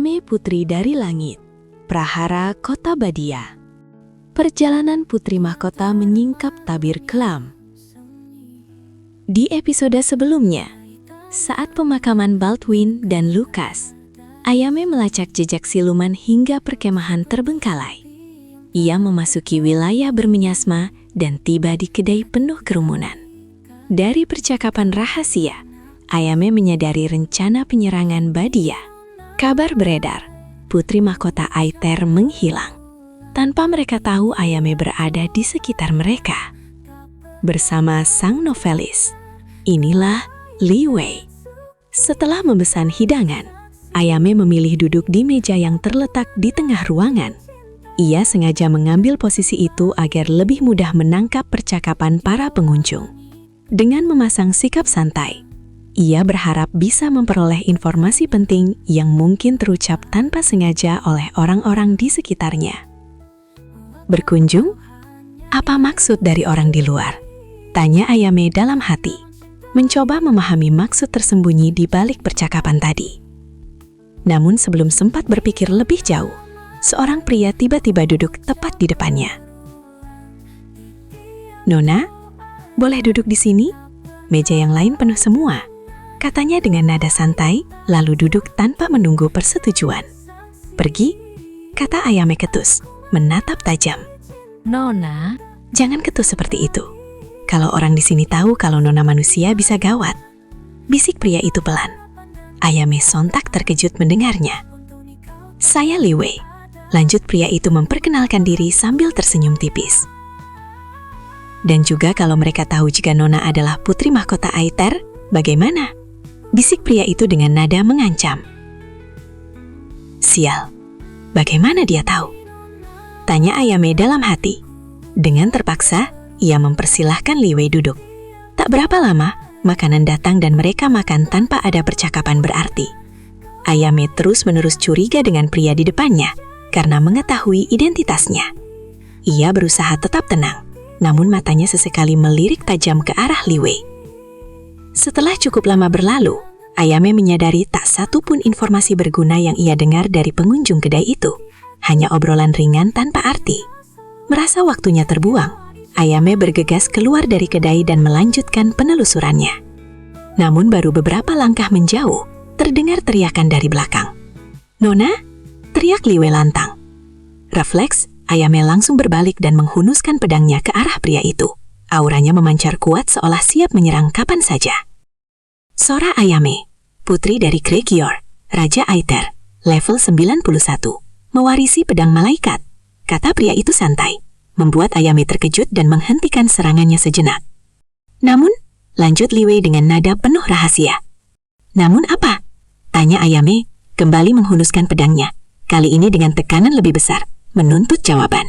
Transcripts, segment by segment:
Ayame Putri dari Langit, Prahara Kota Badia. Perjalanan Putri Mahkota menyingkap tabir kelam. Di episode sebelumnya, saat pemakaman Baldwin dan Lucas, Ayame melacak jejak siluman hingga perkemahan terbengkalai. Ia memasuki wilayah bermiasma dan tiba di kedai penuh kerumunan. Dari percakapan rahasia, Ayame menyadari rencana penyerangan Badia. Kabar beredar, Putri Mahkota Aether menghilang. Tanpa mereka tahu, Ayame berada di sekitar mereka. Bersama sang novelis, inilah Li Wei. Setelah memesan hidangan, Ayame memilih duduk di meja yang terletak di tengah ruangan. Ia sengaja mengambil posisi itu agar lebih mudah menangkap percakapan para pengunjung. Dengan memasang sikap santai, ia berharap bisa memperoleh informasi penting yang mungkin terucap tanpa sengaja oleh orang-orang di sekitarnya. Berkunjung? Apa maksud dari orang di luar? Tanya Ayame dalam hati, mencoba memahami maksud tersembunyi di balik percakapan tadi. Namun sebelum sempat berpikir lebih jauh, seorang pria tiba-tiba duduk tepat di depannya. "Nona, boleh duduk di sini? Meja yang lain penuh semua," katanya dengan nada santai, lalu duduk tanpa menunggu persetujuan. "Pergi," kata Ayame ketus, menatap tajam. "Nona, jangan ketus seperti itu. Kalau orang di sini tahu kalau Nona manusia bisa gawat," bisik pria itu pelan. Ayame sontak terkejut mendengarnya. "Saya Li Wei," lanjut pria itu memperkenalkan diri sambil tersenyum tipis. "Dan juga kalau mereka tahu jika Nona adalah Putri Mahkota Aether, bagaimana?" bisik pria itu dengan nada mengancam. "Sial, bagaimana dia tahu?" tanya Ayame dalam hati. Dengan terpaksa, ia mempersilahkan Li Wei duduk. Tak berapa lama, makanan datang dan mereka makan tanpa ada percakapan berarti. Ayame terus-menerus curiga dengan pria di depannya karena mengetahui identitasnya. Ia berusaha tetap tenang, namun matanya sesekali melirik tajam ke arah Li Wei. Setelah cukup lama berlalu, Ayame menyadari tak satu pun informasi berguna yang ia dengar dari pengunjung kedai itu. Hanya obrolan ringan tanpa arti. Merasa waktunya terbuang, Ayame bergegas keluar dari kedai dan melanjutkan penelusurannya. Namun baru beberapa langkah menjauh, terdengar teriakan dari belakang. "Nona!" teriak Li Wei lantang. Refleks, Ayame langsung berbalik dan menghunuskan pedangnya ke arah pria itu. Auranya memancar kuat seolah siap menyerang kapan saja. Sora Ayame, putri dari Kregior, Raja Aether, level 91, mewarisi pedang malaikat, kata pria itu santai, membuat Ayame terkejut dan menghentikan serangannya sejenak. "Namun," lanjut Li Wei dengan nada penuh rahasia. "Namun apa?" tanya Ayame, kembali menghunuskan pedangnya, kali ini dengan tekanan lebih besar, menuntut jawaban.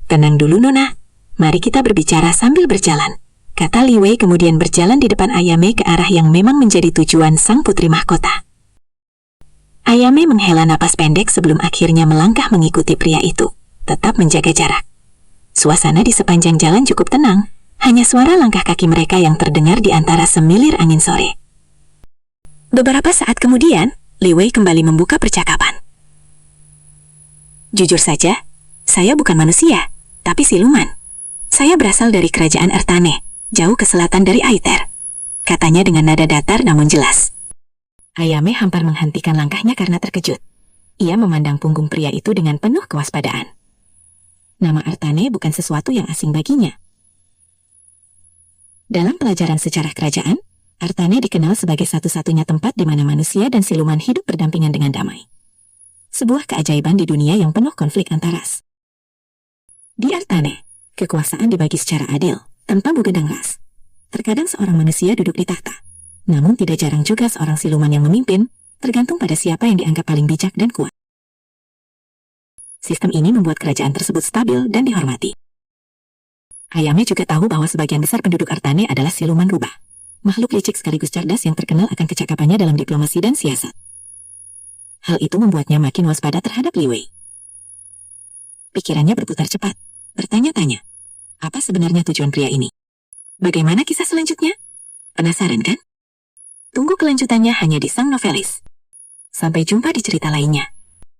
"Tenang dulu Nona, mari kita berbicara sambil berjalan," kata Li Wei kemudian berjalan di depan Ayame ke arah yang memang menjadi tujuan sang putri mahkota. Ayame menghela napas pendek sebelum akhirnya melangkah mengikuti pria itu, tetap menjaga jarak. Suasana di sepanjang jalan cukup tenang, hanya suara langkah kaki mereka yang terdengar di antara semilir angin sore. Beberapa saat kemudian, Li Wei kembali membuka percakapan. "Jujur saja, saya bukan manusia, tapi siluman. Saya berasal dari kerajaan Ertane, jauh ke selatan dari Aether," katanya dengan nada datar namun jelas. Ayame hampir menghentikan langkahnya karena terkejut. Ia memandang punggung pria itu dengan penuh kewaspadaan. Nama Ertane bukan sesuatu yang asing baginya. Dalam pelajaran sejarah kerajaan, Ertane dikenal sebagai satu-satunya tempat di mana manusia dan siluman hidup berdampingan dengan damai. Sebuah keajaiban di dunia yang penuh konflik antar ras. Di Ertane, kekuasaan dibagi secara adil, tanpa bugendang ras. Terkadang seorang manusia duduk di tahta, namun tidak jarang juga seorang siluman yang memimpin, tergantung pada siapa yang dianggap paling bijak dan kuat. Sistem ini membuat kerajaan tersebut stabil dan dihormati. Ayame juga tahu bahwa sebagian besar penduduk Ertane adalah siluman rubah, makhluk licik sekaligus cerdas yang terkenal akan kecakapannya dalam diplomasi dan siasat. Hal itu membuatnya makin waspada terhadap Li Wei. Pikirannya berputar cepat, bertanya-tanya, apa sebenarnya tujuan pria ini? Bagaimana kisah selanjutnya? Penasaran kan? Tunggu kelanjutannya hanya di Sang Novelis. Sampai jumpa di cerita lainnya.